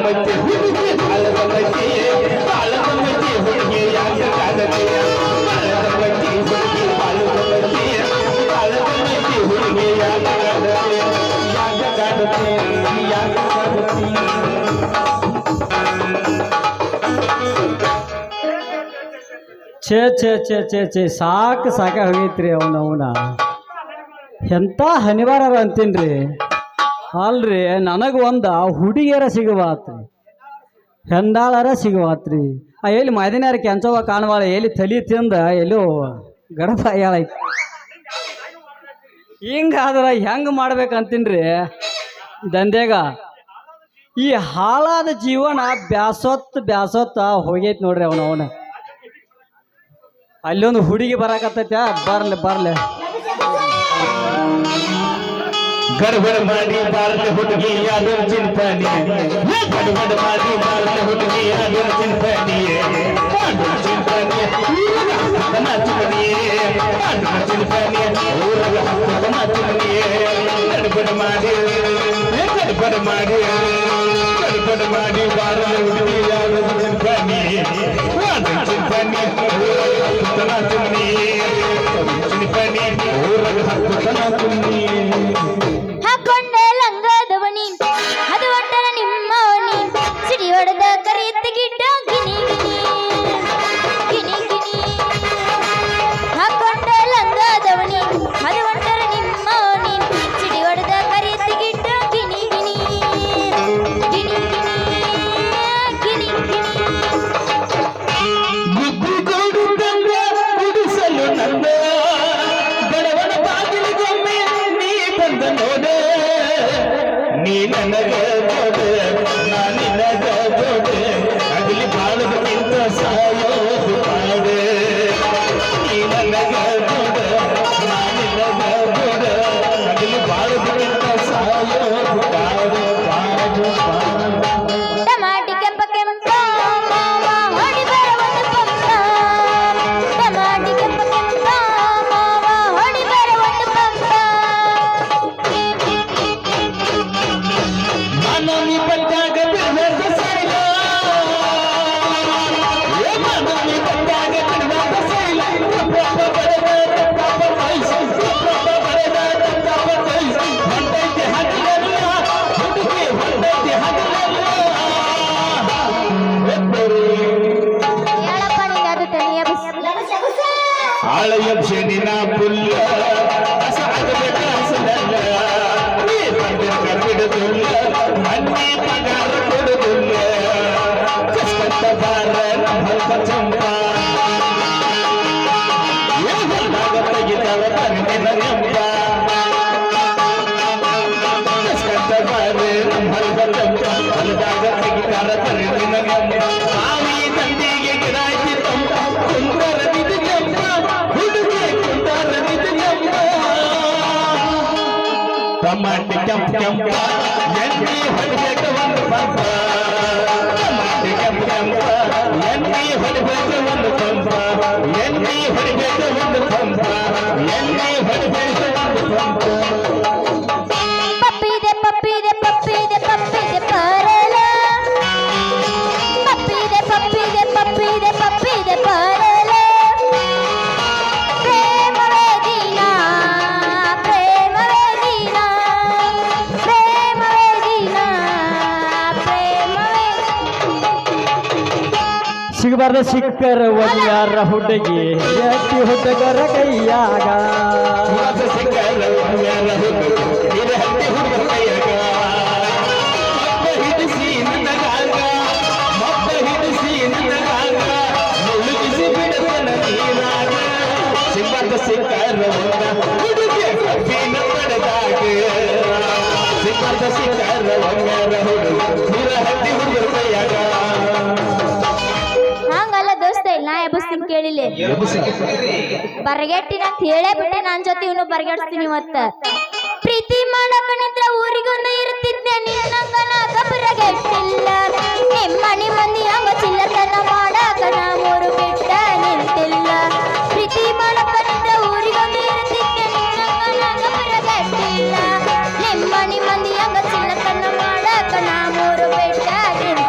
ಮಚ್ಚೆ ಹುಡುಗಿ ಬಾಳದ ಮಚ್ಚೆ ಬಾಳದ ಮಚ್ಚೆ ಹುಡುಗಿ ಯಾಕ ಕಾದತೆಯ ಬಾಳದ ಮಚ್ಚೆ ಹುಡುಗಿ ಬಾಳದ ಮಚ್ಚೆ ಬಾಳದ ಮಚ್ಚೆ ಹುಡುಗಿ ಯಾಕ ಕಾದತೆಯ ಯಾಕ ಕಾದತೆಯ ಯಾಕ ಕಾದತೆಯ ಛೇ ಛೇ ಛೇ ಛೇ ಛೇ ಸಾಕ ಹೋಗೈತ್ರಿ ಅವನ ಎಂಥ ಹನಿವಾರ ಅಂತೀನ್ರಿ ಅಲ್ರಿ ನನಗೆ ಹುಡುಗಿಯರ ಸಿಗುವಾತ್ರಿ ಹೆಂಡಾಳರ ಸಿಗುವಾತ್ರಿ ಎಲ್ಲಿ ಮದಿನಾರ ಕೆಂಚವ ಕಾಣವಾಳ ಎಲ್ಲಿ ತಲಿ ತಿಂದ ಎಲ್ಲೋ ಗಡಪ ಹೇಳೈತಿ ಹಿಂಗಾದ್ರೆ ಹೆಂಗೆ ಮಾಡ್ಬೇಕಂತೀನ್ರಿ ದಂಧೆಗ ಈ ಹಾಳಾದ ಜೀವನ ಬ್ಯಾಸೊತ್ತ ಹೋಗೈತಿ ನೋಡ್ರಿ ಅವನ ಅಲ್ಲೊಂದು ಹುಡುಗಿ ಬರಾಕತ್ತೈತ ಬರ್ಲೆ ಗಡಬಡ ಮಾಡಿ ಬಾರಲೆ ಹುಡುಗಿ ಯಾರು ಚಿಂತನೆ ಗಡಬಡ ಮಾಡಿ ಬಾರಲೆ ಹುಡುಗಿ ಯಾರು ಚಿಂತನೆ ಚಿಂತನೆ ಗಡಬಡ ಮಾಡಿ ಬಾರಲೆ ಹುಡುಗಿ ಯಾರು ಚಿಂತನೆ ಚಿಂತನೆ ಹಾಕೊಂಡೆ ಲಂಗದವನಿ ಅದು ಒಟ್ಟರ ನಿಮ್ಮವನಿ ಸಿಡಿ ಹೊಡೆದ ಕರೆಯುತ್ತ ಗಿಡ್ಡ ಗಿನಿ ಗಿನಿ ಹಾಕೊಂಡೆ ಲಂಗದವನಿ ಅದು ಒಟ್ಟರ ನಿಮ್ಮವನಿ ಸಿಡಿ ಹೊಡೆದ ಕರೆಯುತ್ತ ಗಿಡ್ಡ ಗಿನಿ ಗಿನಿ ಗಿನಿ ಗಿನಿ ನೀ ನನಗ ಗೋಡೆ ನಾ ನಿನಗ ಗೋಡೆ ಅಗಲಿ ಬಾಳದಕ್ಕಿಂತ ಸಾಯೋದು ಪಾಡೆ ನೀ ನನಗ ಗೋಡೆ ನಾ ನಿನಗ ಗೋಡೆ ಅಗಲಿ ಬಾಳದಕ್ಕಿಂತ ಸಾಯೋದು ಪಾಡೆ ಟಮಾಟಿ ಕೆಂಪ ಕೆಂಪ ಮಾವ ಹೊಡಿ ಬರವನು ಪಂಪ ಟಮಾಟಿ ಕೆಂಪ ಕೆಂಪ ಮಾವ ಹೊಡಿ ಬರವನು ಪಂಪ ಮಾನವಿ ಪಟ್ಟಾಗ ಬಿಡದ ಸೈಲ ಮಾನವಿ ಪಟ್ಟಾಗ ಬಿಡದ ಸೈಲ ಹೊಂಟೈತೆ ಹಗಲಲ್ಲ ಹುಡುಗಿ ಹೊಂಟೈತೆ ಹಗಲಲ್ಲ ಹೇಳಪ್ಪ ನಿಂಗದು ತಲೆಯ ಆಳಯ ಶನಿನ ಪುಲ್ಲ ಸಾಗಬೇಕ ಹಸನಲ್ಲ ನೀ ಬಂದಿರ ಬಿಡುದಿಲ್ಲ ಮನ್ನಿ ಪಗಾರ ಕೊಡುದಿಲ್ಲ ಕಷ್ಟ ಬಾರ ಸ್ವಲ್ಪ ಚಂಪ ತೆಗಿತಾವ ತನ್ನಿನ ಎಂಬ ಕಷ್ಟ ಬಾರ ಸ್ವಲ್ಪ ಚಂಪ ಹೊಲದಾಗ ತೆಗಿತಾರ ತನ್ನಿನ ಎಂಬ ಆವಿ ತಂದೆಗೆ ಗಿರಾಕಿ ತಂಪ ಕುಂದರ ನಿಜ ಜಂಪ ಹುಡುಗಿ ಕುಂದರ ನಿಜ ಜಂಪ ಟಮಾಟಿ ಕೆಂಪ ಎಣ್ಣೆ ಹೊಡಿಬೇಕು ಒಂದು ಪಂಪ ಟಮಾಟಿ ಕೆಂಪ ಎಣ್ಣೆ ಹೊಡಿಬೇಕು ಒಂದು ಪಂಪ ಎಣ್ಣೆ ಹೊಡಿಬೇಕು ಒಂದು ಪಂಪ ಎಣ್ಣೆ ಹೊಡಿಬೇಕು ಒಂದು ಪಂಪ ಪಪ್ಪಿದೆ ಪಪ್ಪಿದೆ ಪಪ್ಪಿದೆ ಪಪ್ಪಿದೆ ಪರಲ ಪಪ್ಪಿದೆ ಪಪ್ಪಿದೆ ಪಪ್ಪಿದೆ ಪಪ್ಪಿದೆ ಪರಲ ಪ್ರೇಮವೇ ದೀನ ಪ್ರೇಮವೇ ದೀನ ಪ್ರೇಮವೇ ದೀನ ಪ್ರೇಮವೇ ಸಿಗಬಾರ್ದ ಸಿಕ್ಕರ ಒಲಿಯಾರ ಹುಡುಗಿ ಎತ್ತಿ ಹುಡುಗರ ಕೈಯಾಗ ಹಿಡಿಸಿ ನನಗಾಗ ಮಬ್ಬ ಹಿಡಿಸಿ ನನಗಾಗ ಮುಳುಗಿಸಿ ಬಿಡುತ್ತನ ನೀನಾಗ ಸಿಂಬದ ಸಿಕ್ಕರವನ್ನ ಹುಡುಗಿ ಕಬ್ಬಿನ ಪಡೆದಾಗ ಸಿಂಬದ ಸಿಕ್ಕರವನ್ನ ಹುಡುಗ ಹತ್ತಿ ಹುಡುಗರ ಕೈಯಾಗ ಹಂಗಲ್ಲ ದೋಸ್ತ ನಾ ಎಬ್ಬಸ್ತೀನಿ ಕೇಳಿಲ್ಲ ಬರಗೆಟ್ಟಿನ ಅಂತ ಹೇಳೇ ಬಿಟ್ಟೆ ನನ್ನ ಜೊತೆ ಇವನು ಬರಗೆಡ್ತೀನಿ ಇವತ್ತ ಪ್ರೀತಿ ಮಾಡಕ ನಿಂತ್ರ ಊರಿಗೊಂದು ಇರ್ತಿದ್ದೆ ನಿನ್ನಂಗನ ಬರಗೆಟ್ಟಿಲ್ಲ ನಿಮ್ಮನಿ ಮಂದಿ ಹಂಗ ಚಿಲ್ಲತನ ಮಾಡಕ ನಾ ಮೂರು ಬಿಟ್ಟ ನಿಂತಿಲ್ಲ ಪ್ರೀತಿ ಮಾಡಕ ನಿಂತ್ರ ಊರಿಗೊಂದು ಇರ್ತಿದ್ದೆ ನಿನ್ನಂಗನ ಬರಗೆಟ್ಟಿಲ್ಲ ನಿಮ್ಮನಿ ಮಂದಿ ಹಂಗ ಚಿಲ್ಲತನ ಮಾಡಕ ನಾ ಮೂರು ಬಿಟ್ಟ ನಿಂತಿಲ್ಲ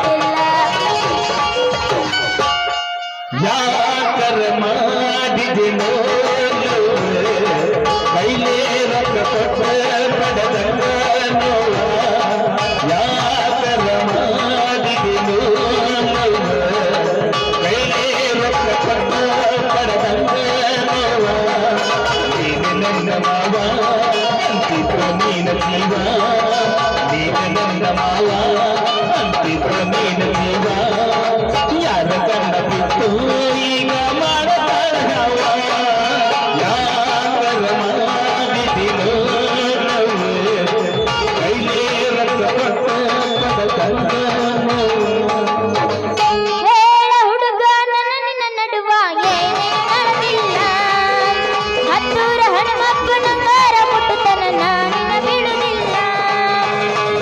ಹೇಳ ಹುಡುಗ ನನ್ನ ನಿನ್ನ ನಡುವ ಏನೇನು ನಡೆದಿಲ್ಲ ಹತ್ತೂರ ಹನುಮಪ್ಪನಂಗಾರ ಮುಟ್ಟುತನ ನಾನಿನ ಬಿಡುವುದಿಲ್ಲ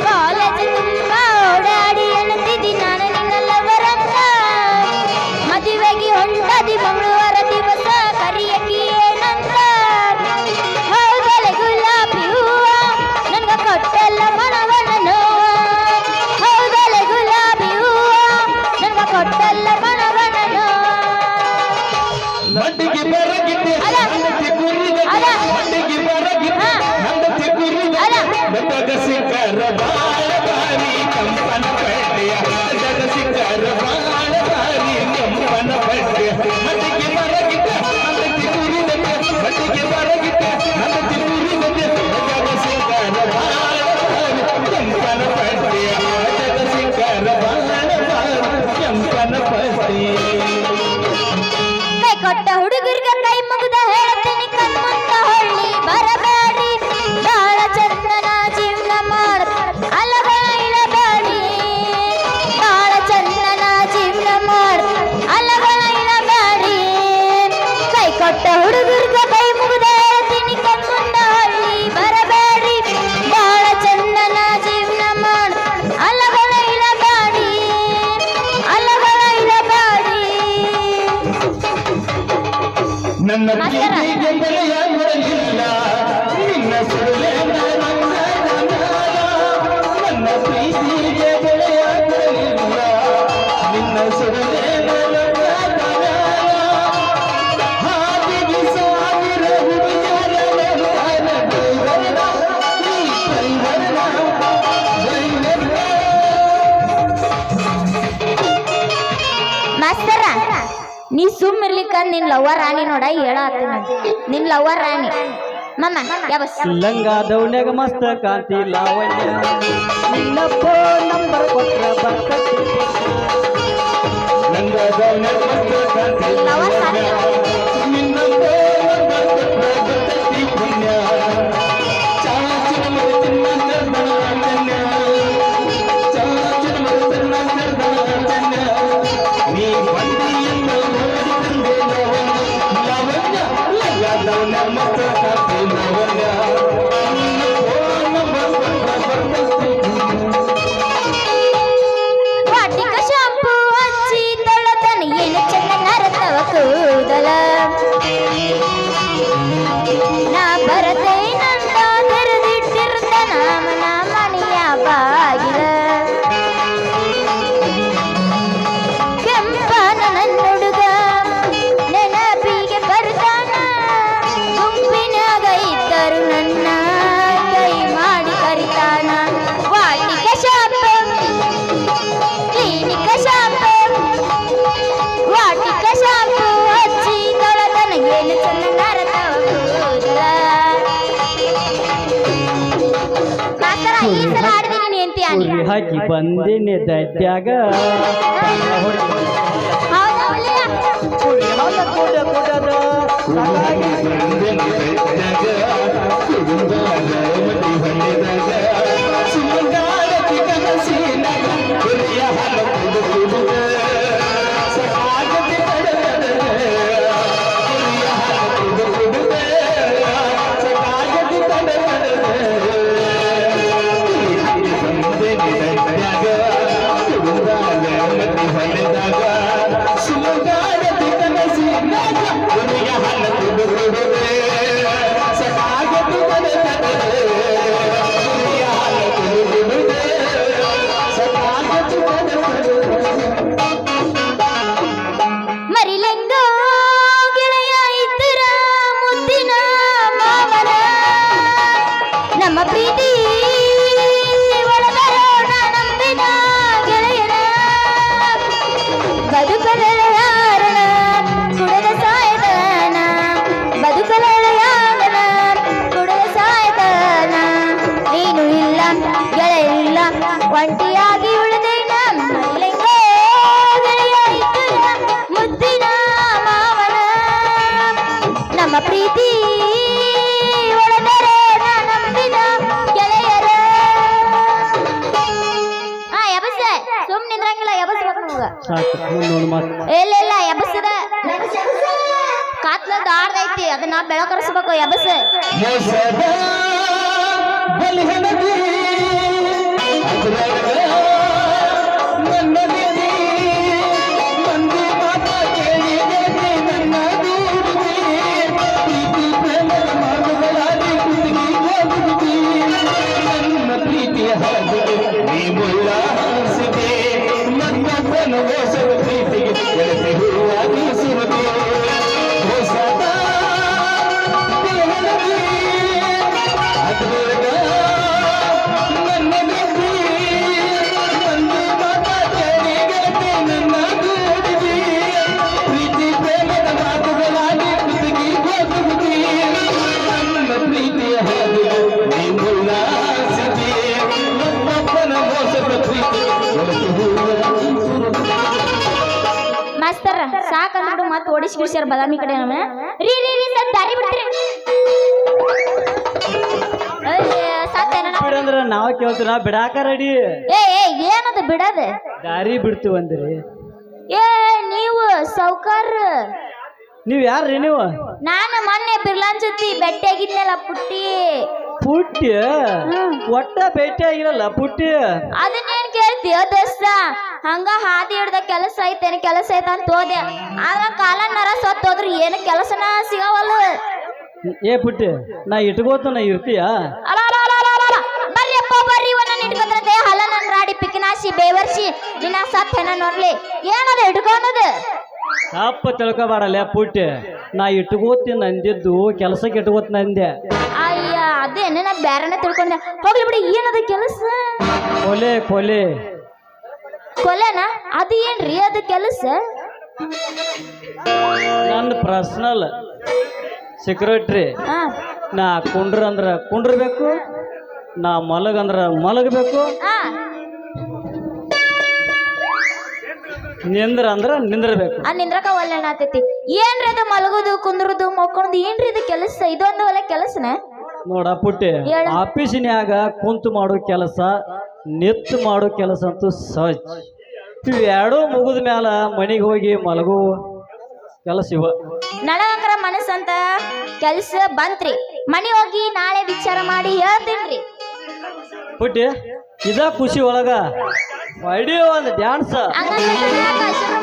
ಕಾಲೇಜ್ ತುಂಬ ಓಡಾಡಿ ಎನ್ನುತ್ತಿದ್ದಿ ನಾನು ನಿನ್ನಲ್ಲವರಂತ ಮದುವೆಗೆ ಹೊಂಟದಿ ಮಂಗಳವಾರ ದಿವಸ ಕರಿಯಕಿ ಏನಂತ ಹೌದಲೆ ಗುಲಾಬಿ ಹೂವ ನನ್ಗ ಕೊಟ್ಟೆಲ್ಲ ಮನವನ ನೋವ ಹೌದಲೆ ಗುಲಾಬಿ ಹೂವ ನನ್ಗ ಕೊಟ್ಟೆಲ್ಲ ಮನವನ ನೋವ ಮಟ್ಟಿಗೆ ಬರಗಿದ್ದೆ ನಂದತಿ ಕುರಿದೆ ಮಟ್ಟಿಗೆ ಬರಗಿದ್ದೆ ನಂದತಿ ಕುರಿದೆ ಬೆಟ್ಟದ ಸಿಕ್ಕರ ಬಾಳ ಬಾರಿ ಕಂಪನ ಪಡ್ಡೆಯ ಬೆಟ್ಟದ ಸಿಕ್ಕರ ಬಾಳ ಬಾರಿ ಕಂಪನ ಪಡ್ಡೆಯ ಮಟ್ಟಿಗೆ ಬರಗಿದ್ದೆ ನಂದತಿ ಕುರಿದೆ ಮಟ್ಟಿಗೆ ಬರಗಿದ್ದೆ ನಂದತಿ ಕುರಿದೆ ಬೆಟ್ಟದ ಸಿಕ್ಕರ ಬಾಳ ಬಾರಿ ಕಂಪನ ಪಡ್ಡೆಯ ಬೆಟ್ಟದ ಸಿಕ್ಕರ ಬಾಳ ಬಾರಿ ಕಂಪನ ಪಡ್ಡೆಯ ಕೈ ಕೊಟ್ಟ ಹುಡುಗರಿಗೆ ಕೈ ಮುಗಿದ ಹೇಳ್ತೀನಿ ಕಣ್ಮುಂದ ಹೊಳ್ಳಿ ಬರಬೇಡಿ ಬಾಳ ಚಂದನ ಜೀವನ ಮಾಡ ಅಲಗಳ ಇಳಬೇಡಿ ಬಾಳ ಚಂದನ ಜೀವನ ಮಾಡ ಅಲಗಳ ಇಳಬೇಡಿ ಕೈ ಕೊಟ್ಟ ಹುಡುಗರಿಗೆ ಕೈ ಮುಗಿದ ಹೇಳ್ತೀನಿ ಕಣ್ಮುಂದ ಹೊಳ್ಳಿ ಬರಬೇಡಿ ಬಾಳ ಚಂದನ ಜೀವನ ಮಾಡ ಅಲಗಳ ಇಳಬೇಡಿ ಅಲಗಳ ಇಳಬೇಡಿ ನನ್ನ ಪ್ರೀತಿಗೆ ಬೆಲೆಯ ಕೊಡಲಿಲ್ಲ ನಿನ್ನ ಸುರುಳೆ ನನ್ನ ಪ್ರೀತಿಗೆ ಬೆಲೆಯ ಕೊಡಲಿಲ್ಲ ನಿನ್ನ ಸುರುಳೆ ಹಾದಿಗೆ ಸಾವಿರ ಹುಡುಗರ ಮಾಸ್ತರ ನೀ ಸುಮ್ ಇರ್ಲಿಕ್ಕ ನಿನ್ ಲವ್ವ ರಾಣಿ ನೋಡ ಹೇಳತ್ತೀನಿ ನಿನ್ ಲವ್ವ ರಾಣಿ ಮಮ್ಮ ಯಾವಸ್ ಲಂಗ ದೌಣ್ಯಾಗ ಮಸ್ತ ಕಾಂತಿ ಲಾವಣ್ಯ ನಿನ್ನ ಫೋನ್ ನಂಬರ್ ಕೊಟ್ರ ಬರ್ತೈತಿ ನಂಗ ಗೌನ ನಿನ್ನ ಬರ್ತೈತಿ ಪುಣ್ಯ ಚಾಚಿನ ಮರುತಿನ ನಿರ್ಬಣ ಚಾಚಿನ ಮರುತಿನ ನಿರ್ಬಣ ನೀ ಬಂದಿಯನ್ನು ನೋಡಿದಂದೆ ಲವಣ್ಯ ಲಗದವನ ಮತ ಕಾತಿ ಲವಣ್ಯ ನಿನ್ನ ಫೋನ್ ನಂಬರ್ ಬರ್ತೈತಿ ವಾಟಿಕ ಶಾಂಪು ಹಚ್ಚಿ ತೊಳತನ ಏನು ಚಂದ ನರತವ ಕೂದಲ ನಾ ಬರತೆ ನಂದ ತೆರೆದಿಟ್ಟಿರ್ತಾನ ಮನ ಮನೆಯ ಬಾಗಿಲ ಕೆಂಪನ ನನ್ನ ಹುಡುಗ ನೆನಪಿಗೆ ಬರ್ತಾನ ಗುಂಪಿನಾಗ ಇದ್ದರು ನನ್ನ ಕೈ ಮಾಡಿ ಕರಿತಾನ ವಾಟಿಕ ಶಾಂಪು ಕ್ಲಿನಿಕ ಶಾಂಪು ವಾಟಿಕ ಶಾಂಪು ಹಚ್ಚಿ ತೊಳತನ ಏನು ಚಂದ ನರತವ ಕೂದಲ ಮಾಸ್ತರ ಈ ಸಲ ಆಡ್ತೀನಿ ನೀ ಅಂತೀಯ ಕುರಿ ಹಾಕಿ ಬಂದಿನಿ ದಡ್ಯಾಗ ಹೌದಾ ಒಳ್ಳೆಯ ಕುರಿ ಹಾಕ ಕೊಡದ ಮರಿಲೆಂಗ ಗೆಳೆಯ ಇದ್ದರ ಮುದ್ದಿನ ಮಾವನ ನಮ್ಮ ಪ್ರೀತಿ ಒಳಗರೋಣ ನಂಬಿನ ಗೆಳೆಯನ ಬದುಕಲೆಳೆಯಾರಣ ಕುಡದ ಸಾಯದನ ಬದುಕಲೆಳೆಯಾರಣ ಕುಡದ ಸಾಯದನ ನೀನು ಇಲ್ಲ ಗೆಳೆಯಿಲ್ಲ ಒಂಟಿಯಾಗಿ ಉಳಿದೇನ ಮರಿಲೆಂಗ ಗೆಳೆಯ ಇದ್ದರ ಮುದ್ದಿನ ಮಾವನ ನಮ್ಮ ಪ್ರೀತಿ ಒಳಗರೋಣ ನಂಬಿನ ಗೆಳೆಯರ ಆ ಯಬಸ ನಮ್ಗ ಸಾಕು ನೋಡು ಮಾತು ಇಲ್ಲ ಎಬಸದ ಕಾತ್ಲ ದಾಡ್ದೈತಿ ಅದನ್ನ ಬೆಳಕರಿಸ್ಬೇಕು ಎಬಸ ಮೋಸದ ಬಲಿಹನದಿ ಅದ್ರಾಗ ನನ್ನ ನಿಧಿ ಮಂದಿ ಮಾತ ಕೇಳಿ ಗೆಳತಿ ನನ್ನ ದೂರದಿ ಪ್ರೀತಿ ಪ್ರೇಮದ ಮಾತುಗಳಾಗಿ ಕುದುಗಿ ಹೋಗುದಿ ನನ್ನ ಪ್ರೀತಿಯ ಹಾದಿಗೆ ನೀ ಮುಳ್ಳಾಸಿದೆ ನನ್ನ ಮೋಸದ ಪ್ರೀತಿಗೆ ಗೆಳತಿ ಹೂವಾಗಿ ಸುರದೆ ಮೋಸದ ಬಲಿಹನದಿ ಅದ್ರಾಗ ನನ್ನ ನಿಧಿ ಮಂದಿ ಮಾತ ಕೇಳಿ ಗೆಳತಿ ನನ್ನ ದೂರದಿ ಪ್ರೀತಿ ಪ್ರೇಮದ ಮಾತುಗಳಾಗಿ ಕುದುಗಿ ಹೋಗುದಿ ನನ್ನ ಪ್ರೀತಿಯ ಹಾದಿಗೆ ನೀ ಮುಳ್ಳಾಸಿದೆ ನನ್ನಪ್ಪನ ಮೋಸದ ಪ್ರೀತಿ ಗೆಳತಿ ಹೂವಾಗಿ ಸುರದೆ ಮಾಸ್ತರ ಸಾಕಂದ್ಬಿಡು ಮತ್ತೆ ಓಡಿಸಿ ಬಿಡ್ಸ್ಯಾರ ಬದಾಮಿ ಕಡೆ ನಮ್ಮ ರೀ ರೀ ರೀ ಸ್ವಲ್ಪ ದಾರಿ ಬಿಡ್ತೀರಿ ಸತ್ತೇನ ಬಿಡಂದ್ರ ನಾವ್ ಕೇಳ್ತೀವಿ ನಾ ಬಿಡಾಕ ರೆಡಿ ಏ ಏನದು ಬಿಡದ ದಾರಿ ಬಿಡ್ತೀವಿ ಅಂದ್ರಿ ಏ ನೀವು ಸೌಕರ್ ನೀವ್ ಯಾರ್ರಿ ನೀವು ನಾನು ಮೊನ್ನೆ ಬಿರ್ಲಾನ್ ಜೊತೆ ಭೇಟಿಯಾಗಿದ್ನಲ್ಲ ಪುಟ್ಟಿ ಪುಟ್ಟಿ ಒಟ್ಟ ಭೇಟಿ ಆಗಿರಲ್ಲ ಪುಟ್ಟಿ ಅದನ್ನೇನ್ ಕೇಳ್ತೀಯ ದೋಸ್ತ ಹಂಗ ಹಾದಿ ಹಿಡ್ದ ಕೆಲಸ ಐತೇನ ಕೆಲಸ ಐತ ಅಂತ ಹೋದೆ ಆದ್ರ ಕಾಲ ನರ ಸತ್ತೋದ್ರು ಏನು ಕೆಲಸನ ಸಿಗವಲ್ಲ ಏ ಪುಟ್ಟಿ ನಾ ಇಟ್ಕೋತ ನಾ ಇರ್ತೀಯ ಬರ್ರಿಯಪ್ಪ ಬರ್ರಿ ನನ್ನ ಇಟ್ಕೊತಂತೆ ಹಲ ನನ್ ರಾಡಿ ಪಿಕ್ನಾಸಿ ಬೇವರ್ಸಿ ನಿನ್ನ ಸತ್ತೇನ ನೋಡ್ಲಿ ಏನದ ಹಿಡ್ಕೊಂಡದ ತಪ್ಪ ತಿಳ್ಕೊಬಾಡಲ್ಲ ಪುಟ್ಟಿ ನಾ ಇಟ್ಕೋತೀನಿ ಅಂದಿದ್ದು ಕೆಲಸಕ್ಕೆ ಇಟ್ಕೋತೀನಿ ಅಂದೆ ಅಯ್ಯ ಅದೇನ ನಾ ಬ್ಯಾರನ ತಿಳ್ಕೊಂಡೆ ಹೋಗ್ಲಿ ಬಿಡಿ ಏನದ ಕೆಲಸ ಕೊಲೆ ಕೊಲೆ ಕೊಲೆನಾ ಅದು ಏನ್ರಿ ಅದು ಕೆಲಸ ನನ್ನ ಪರ್ಸನಲ್ ಸೆಕ್ರೆಟ್ರಿ ಹಾ ನಾ ಕುಂಡ್ರ ಅಂದ್ರ ಕುಂಡ್ರಬೇಕು ನಾ ಮಲಗಂದ್ರ ಮಲಗಬೇಕು ಹಾ ನಿಂದ್ರ ಅಂದ್ರ ನಿಂದ್ರಬೇಕು ನಿಂದ್ರಕ ಒಳ್ಳೆಣ್ಣ ಆತೈತಿ ಏನ್ರಿ ಅದು ಮಲಗುದು ಕುಂದ್ರುದು ಮಕ್ಕೊಳದು ಏನ್ರಿ ಇದು ಕೆಲಸ ಇದೊಂದು ಒಳ್ಳೆ ಕೆಲಸನ ನೋಡ ಪುಟ್ಟಿ ಹೇಳ. ಆಫೀಸಿನ್ಯಾಗ ಕುಂತು ಮಾಡೋ ಕೆಲಸ ನಿತ್ತು ಮಾಡೋ ಕೆಲಸ ಅಂತೂ ಸಹಜ ಇವೆರಡೂ ಮುಗಿದ ಮ್ಯಾಲ ಮನೆಗೆ ಹೋಗಿ ಮಲಗೋ ಕೆಲಸ ಇವ ನನಗಂಕರ ಮನಸ್ಸಂತ ಕೆಲ್ಸ ಬಂತ್ರಿ ಮನಿ ಹೋಗಿ ನಾಳೆ ವಿಚಾರ ಮಾಡಿ ಹೇಳ್ತೀನ್ರಿ ಪುಟ್ಟಿ ಇದ ಖುಷಿ ಒಳಗ ಅಡಿಯೋ ಒಂದು ಡ್ಯಾನ್ಸ್ ಹಂಗ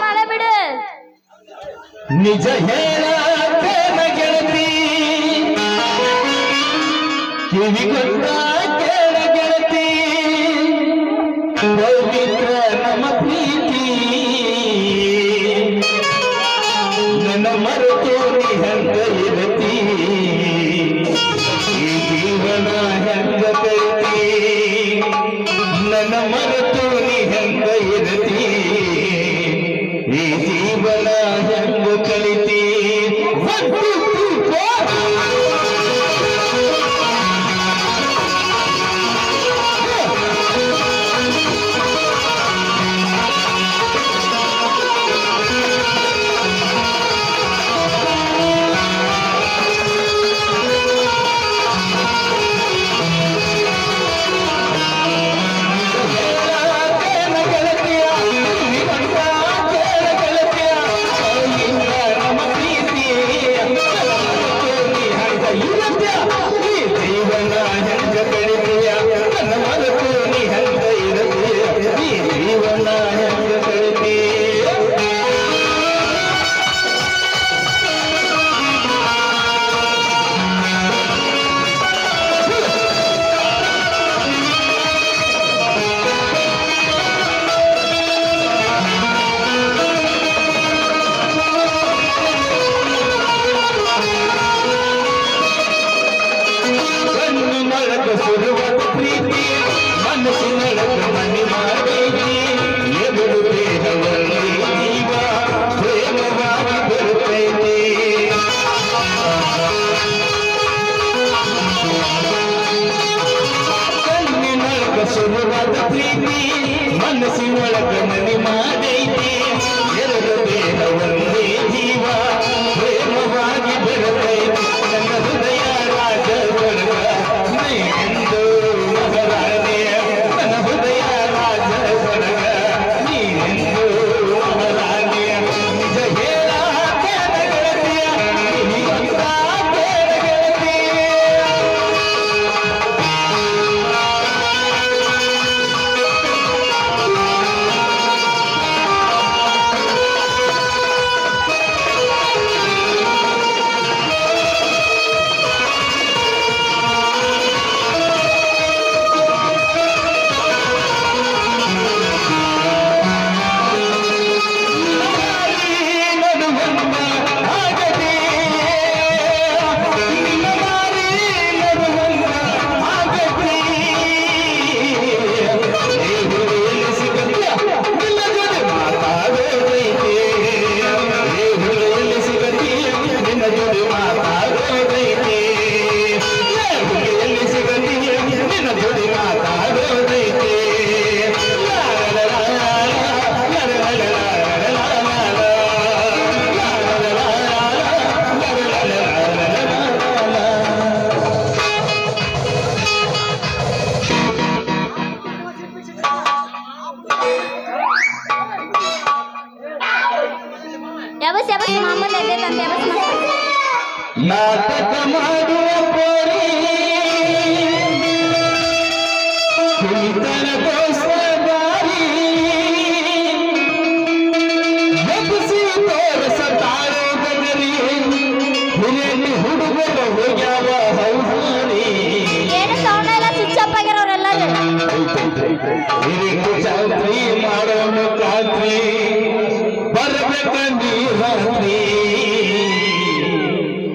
ಮಾಡೇ ಬಿಡು ನಿಜ ಹೇಳ ಗೆಳತಿ ಕಿವಿಗೊಂಡ ಕೇಳ ಗೆಳತಿ ಪವಿತ್ರ ನಮ್ಮ ಪ್ರೀತಿ ನನ್ನ ಮರೆತು ನೀ ಹೆಂಗ ಇರತಿ ಈ ಜೀವನ ಹೆಂಗ ಕೈತಿ ನನ್ನ ಮರೆತು ನೀ ಹೆಂಗ ಇರತಿ ಈ ಜೀವನ ಹೆಂಗ ಕಲಿತಿ ತೆಬಸ್ ಮಾಮೂಲ್ ಎದ್ದೈತೆ ತೆಬಸ್ ನಾಟಕ ಮಾಡುವ ಪೋರಿ ಕುಳಿತನ ದೋಸ್ತದಾರಿ ಎಬ್ಬಿಸಿ ತೋರಿಸತಾಳೋ ಗಗರಿ ಹುಲಿಯಲ್ಲಿ ಹುಡುಗರು ಹೋಗ್ಯಾವ ಹೌಹಾರಿ ಏನು ಸೌಂಡ್ ಎಲ್ಲ ಸ್ವಿಚ್ ಅಪ್ ಆಗ್ಯಾರ ಅವರೆಲ್ಲರೂ ಹಿರಿಕು ಜಾತ್ರಿ ಮಾಡೋಣ ಖಾತ್ರಿ ಬರ್ಬೇಕ ನೀ ರಾತ್ರಿ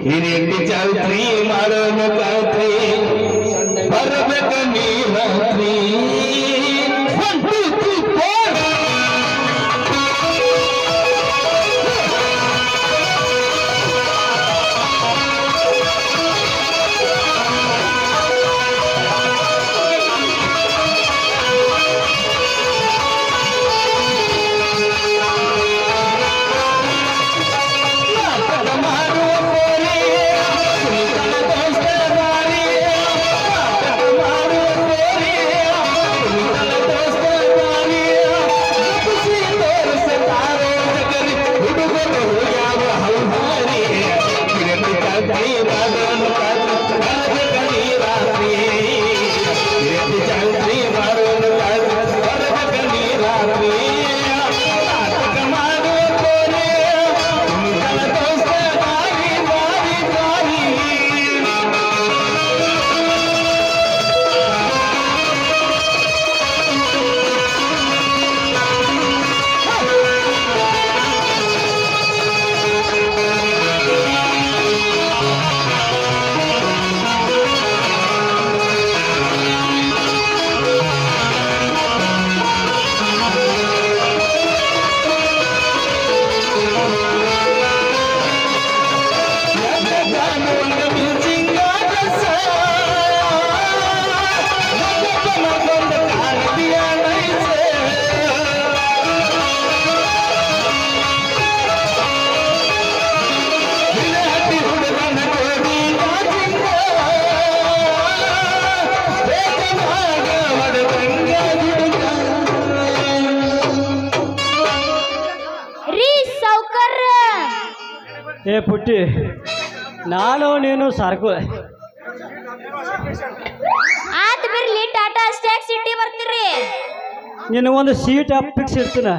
ಹಿರಿಕು ಜಾತ್ರಿ ಮಾಡೋಣ ಖಾತ್ರಿ ಬರ್ಬೇಕ ನೀ ರಾತ್ರಿ One, two, three, four. ನಾಟಕ ಮಾಡುವ ಪೋರಿ ಕುಳಿತನ ದೋಸ್ತದಾರಿ ನಾಟಕ ಮಾಡುವ ಪೋರಿ ಕುಳಿತನ ದೋಸ್ತದಾರಿ ಎಬ್ಬಿಸಿ ತೋರಿಸತಾರೋ ಜಗರಿ ಹುಡುಗರು ಹೋಗ್ಯಾವ ಹೌಹಾರಿ ಹಿರಿಕು ಜಾತ್ರಿ ಮಾಡೋಣ ಖಾತ್ರಿ ಬರ್ಬೇಕ ನೀ ರಾತ್ರಿ ಹಿರಿಕು ಜಾತ್ರಿ ಮಾಡೋಣ ಖಾತ್ರಿ ಬರ್ಬೇಕ ನೀ ರಾತ್ರಿ ನಾಟಕ ಮಾಡುವ ಪೋರಿ ಕುಳಿತನ ದೋಸ್ತದಾರಿ ಬಾರಿ ಬಾರಿ ರೀ ಸೌಕರ್ ಏ ಪುಟ್ಟಿ ನಾನು ನೀನು ಸಾರ್ಕು ಆತ್ ಬಿರ್ಲಿ ಟಾಟಾ ಸ್ಟ್ಯಾಕ್ ಸಿಟಿ ಬರ್ತೀರಿ ನಿನಗೊಂದು ಸೀಟ್ ಫಿಕ್ಸ್ ಇರ್ತೀನ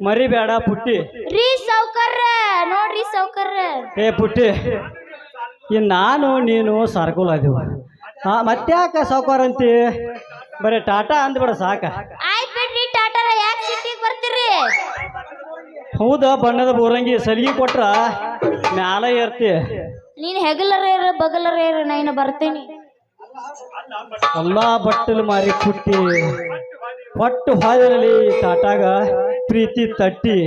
ಮರಿಬೇಡ ಪುಟ್ಟಿ ರೀ ಸೌಕರ್ ನೋಡ್ರಿ ಸೌಕರ್ ಏ ಪುಟ್ಟಿ ನಾನು ನೀನು ಸಾರ್ಕುಲ್ ಅದೀವ ಮತ್ತ್ಯಾಕ ಸಾವುಕಾರ ಅಂತಿ ಬರೀ ಟಾಟಾ ಅಂದ್ಬಿಡ ಸಾಕ ಆಯ್ತ್ ಬಿಡ್ರಿ ಟಾಟಾ ಯಾಕೆ ಸಿಟಿಗೆ ಬರ್ತೀರಿ ಹೌದಾ ಬಣ್ಣದ ಬೋರಂಗಿ ಸಲಿಗೆ ಕೊಟ್ರ ಮ್ಯಾಲ ಏರ್ತಿ ನೀನ್ ಹೆಗಲರ ಬಗಲರ ನಾನು ಬರ್ತೀನಿ ಎಲ್ಲಾ ಬಟ್ಟಲು ಮಾರಿ ಪುಟ್ಟಿ ಒಟ್ಟು ಹಾದಿನಲ್ಲಿ ಟಾಟಾಗ ಪ್ರೀತಿ ತಟ್ಟಿ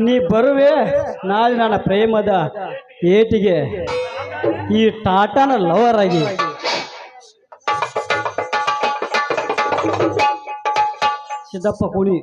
ನೀ ಬರುವೆ ನಾಳೆ ನನ್ನ ಪ್ರೇಮದ ಏಟಿಗೆ ಈ ಟಾಟಾನ ಲವರ್ ಆಗಿ ಸಿದ್ದಪ್ಪ ಕುಣಿ